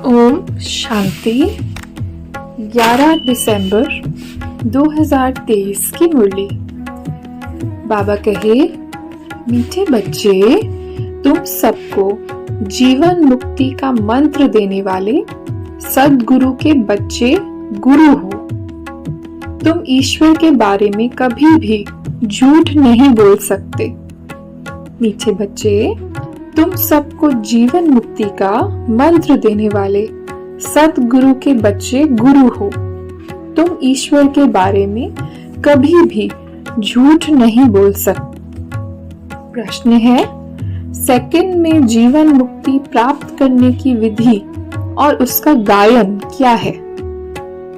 ओम शांति। 11 दिसंबर 2023 की मुरली। बाबा कहे, मीठे बच्चे, तुम सबको जीवन मुक्ति का मंत्र देने वाले सद्गुरु के बच्चे गुरु हो। तुम ईश्वर के बारे में कभी भी झूठ नहीं बोल सकते। मीठे बच्चे, तुम सबको जीवन मुक्ति का मंत्र देने वाले सद्गुरु के बच्चे गुरु हो। तुम ईश्वर के बारे में कभी भी झूठ नहीं बोल सकते। प्रश्न है, सेकंड में जीवन मुक्ति प्राप्त करने की विधि और उसका गायन क्या है?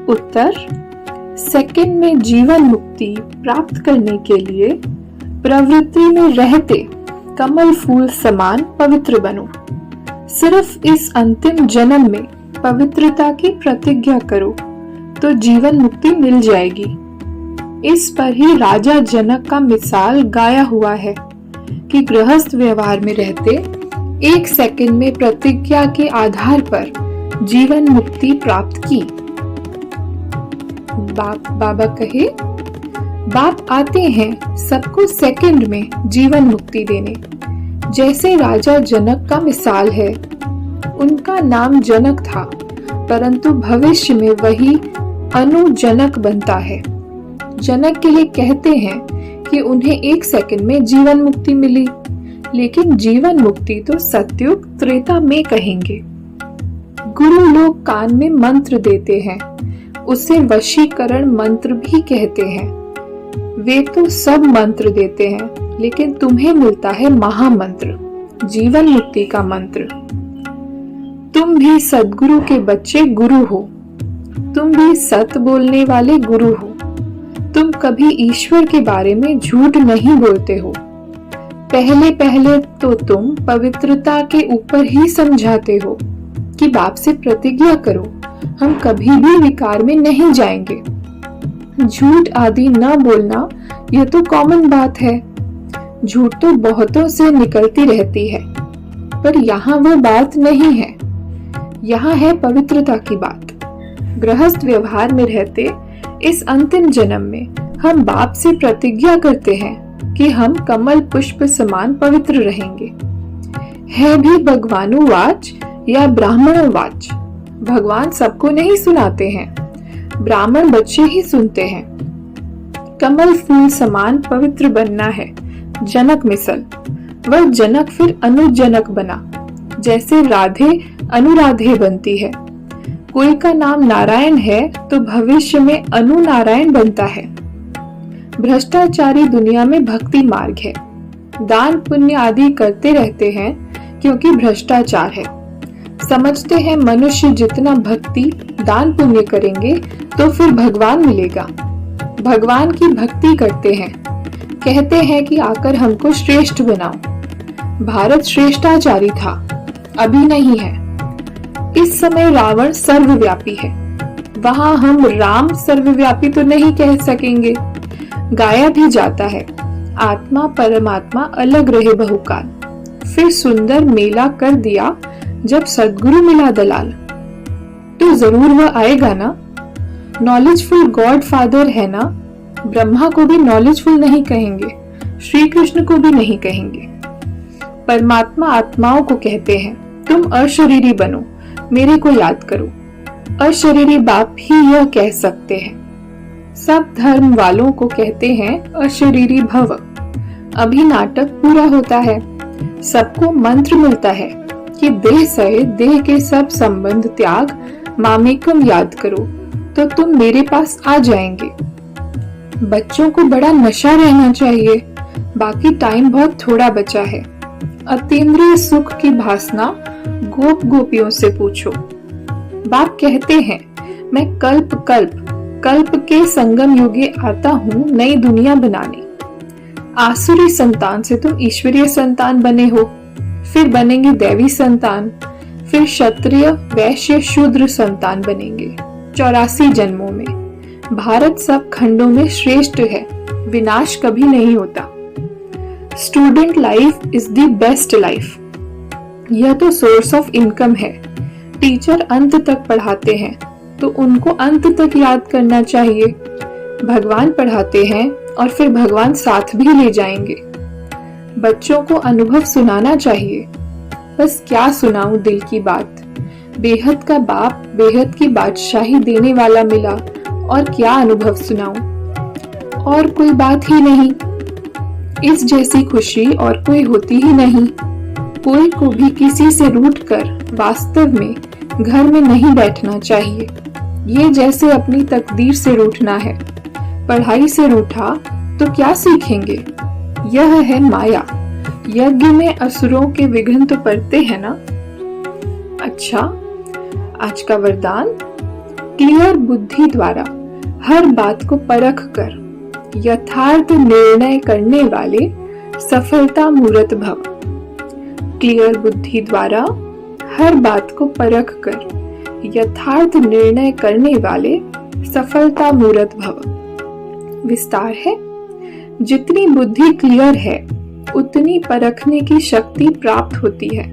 उत्तर, सेकंड में जीवन मुक्ति प्राप्त करने के लिए प्रवृत्ति में रहते कमल फूल समान पवित्र बनो। सिर्फ इस अंतिम जन्म में पवित्रता की प्रतिज्ञा करो तो जीवन मुक्ति मिल जाएगी। इस पर ही राजा जनक का मिसाल गाया हुआ है कि गृहस्थ व्यवहार में रहते 1 सेकंड में प्रतिज्ञा के आधार पर जीवन मुक्ति प्राप्त की। बाबा कहे, बाप आते हैं सबको सेकंड में जीवन मुक्ति देने। जैसे राजा जनक का मिसाल है, उनका नाम जनक था, परंतु भविष्य में वही अनुजनक बनता है। जनक के लिए कहते हैं कि उन्हें 1 सेकंड में जीवन मुक्ति मिली, लेकिन जीवन मुक्ति तो सतयुग त्रेता में कहेंगे। गुरु लोग कान में मंत्र देते हैं, उसे वशीकरण मंत्र भी कहते हैं। वे तो सब मंत्र देते हैं, लेकिन तुम्हें मिलता है महामंत्र, जीवन मुक्ति का मंत्र। तुम भी सद्गुरु के बच्चे गुरु हो। तुम भी सत बोलने वाले गुरु हो। तुम कभी ईश्वर के बारे में झूठ नहीं बोलते हो। पहले पहले तो तुम पवित्रता के ऊपर ही समझाते हो कि बाप से प्रतिज्ञा करो, हम कभी भी विकार में नहीं जाएंगे। झूठ आदि न बोलना यह तो कॉमन बात है। झूठ तो बहुतों से निकलती रहती है, पर यहाँ वो बात नहीं है। यहाँ है पवित्रता की बात। गृहस्थ व्यवहार में रहते इस अंतिम जन्म में हम बाप से प्रतिज्ञा करते हैं कि हम कमल पुष्प समान पवित्र रहेंगे। है भी भगवानुवाच या ब्राह्मणोवाच। भगवान सबको नहीं सुनाते हैं, ब्राह्मण बच्चे ही सुनते हैं। कमल फूल समान पवित्र बनना है, जनक मिसल। वह जनक फिर अनुजनक बना, जैसे राधे अनुराधे बनती है। कोई का नाम नारायण है तो भविष्य में अनुनारायण बनता है। भ्रष्टाचारी दुनिया में भक्ति मार्ग है। दान पुण्य आदि करते रहते हैं क्योंकि भ्रष्टाचार है। समझते हैं मनुष्य जितना भक्ति दान पुण्य करेंगे तो फिर भगवान मिलेगा। भगवान की भक्ति करते हैं, कहते हैं कि आकर हमको श्रेष्ठ बनाओ। भारत श्रेष्ठाचारी था, अभी नहीं है। इस समय रावण सर्वव्यापी है। वहां हम राम सर्वव्यापी तो नहीं कह सकेंगे। गाया भी जाता है, आत्मा परमात्मा अलग रहे बहुकाल। फिर सुंदर मेला कर दिया जब सद्गुरु मिला दलाल। तो जरूर वह आएगा ना। नॉलेजफुल गॉड फादर है ना। ब्रह्मा को भी नॉलेजफुल नहीं कहेंगे, श्री कृष्ण को भी नहीं कहेंगे। परमात्मा आत्माओं को कहते हैं, तुम अशरीरी बनो, मेरे को याद करो। अशरीरी बाप ही यह कह सकते हैं। सब धर्म वालों को कहते हैं अशरीरी भव। अभी नाटक पूरा होता है। सबको मंत्र मिलता है कि देह सहे देह के सब संबंध त्याग, मामेकम याद करो तो तुम मेरे पास आ जाएंगे। बच्चों को बड़ा नशा रहना चाहिए, बाकी टाइम बहुत थोड़ा बचा है। अतीन्द्रिय सुख की भासना गोप गोपियों से पूछो। बाप कहते हैं, मैं कल्प कल्प कल्प के संगम युगे आता हूँ नई दुनिया बनाने। आसुरी संतान से तुम ईश्वरीय संतान बने हो, फिर बनेंगे दैवी संतान, फिर क्षत्रिय वैश्य शूद्र संतान बनेंगे 84 जन्मों में। भारत सब खंडों में श्रेष्ठ है, विनाश कभी नहीं होता। Student life is the best life. यह तो सोर्स ऑफ इनकम है। टीचर अंत तक पढ़ाते हैं तो उनको अंत तक याद करना चाहिए। भगवान पढ़ाते हैं और फिर भगवान साथ भी ले जाएंगे। बच्चों को अनुभव सुनाना चाहिए। बस क्या सुनाऊं दिल की बात, बेहद का बाप बेहद की बादशाही देने वाला मिला, और क्या अनुभव सुनाऊं। और कोई बात ही नहीं, इस जैसी खुशी और कोई होती ही नहीं। कोई को भी किसी से रूठकर वास्तव में घर में नहीं बैठना चाहिए। ये जैसे अपनी तकदीर से रूठना है। पढ़ाई से रूठा तो क्या सीखेंगे? यह है माया। यज्ञ में असुरों के विघ्न तो पड़ते हैं ना। अच्छा, आज का वरदान, क्लियर बुद्धि द्वारा हर बात को परख कर यथार्थ निर्णय करने वाले सफलता मूर्त भव। क्लियर बुद्धि द्वारा हर बात को परख कर यथार्थ निर्णय करने वाले सफलता मूर्त भव। विस्तार है, जितनी बुद्धि क्लियर है उतनी परखने की शक्ति प्राप्त होती है।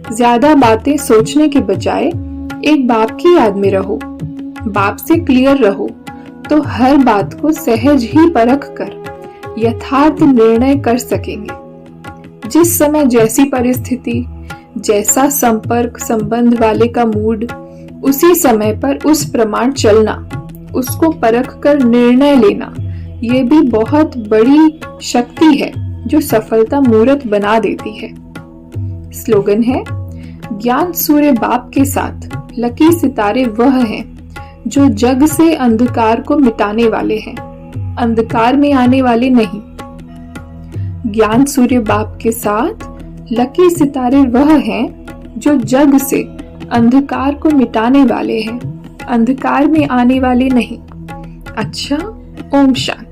ज्यादा बातें सोचने के बजाय एक बाप की याद में रहो, बाप से क्लियर रहो तो हर बात को सहज ही परख कर यथार्थ निर्णय कर सकेंगे। जिस समय जैसी परिस्थिति, जैसा संपर्क संबंध वाले का मूड, उसी समय पर उस प्रमाण चलना, उसको परख कर निर्णय लेना, ये भी बहुत बड़ी शक्ति है जो सफलता मूर्त बना देती है। स्लोगन है, ज्ञान सूर्य बाप के साथ लकी सितारे वह हैं जो जग से अंधकार को मिटाने वाले हैं, अंधकार में आने वाले नहीं। ज्ञान सूर्य बाप के साथ लकी सितारे वह हैं जो जग से अंधकार को मिटाने वाले हैं, अंधकार में आने वाले नहीं। अच्छा, ओम शांति।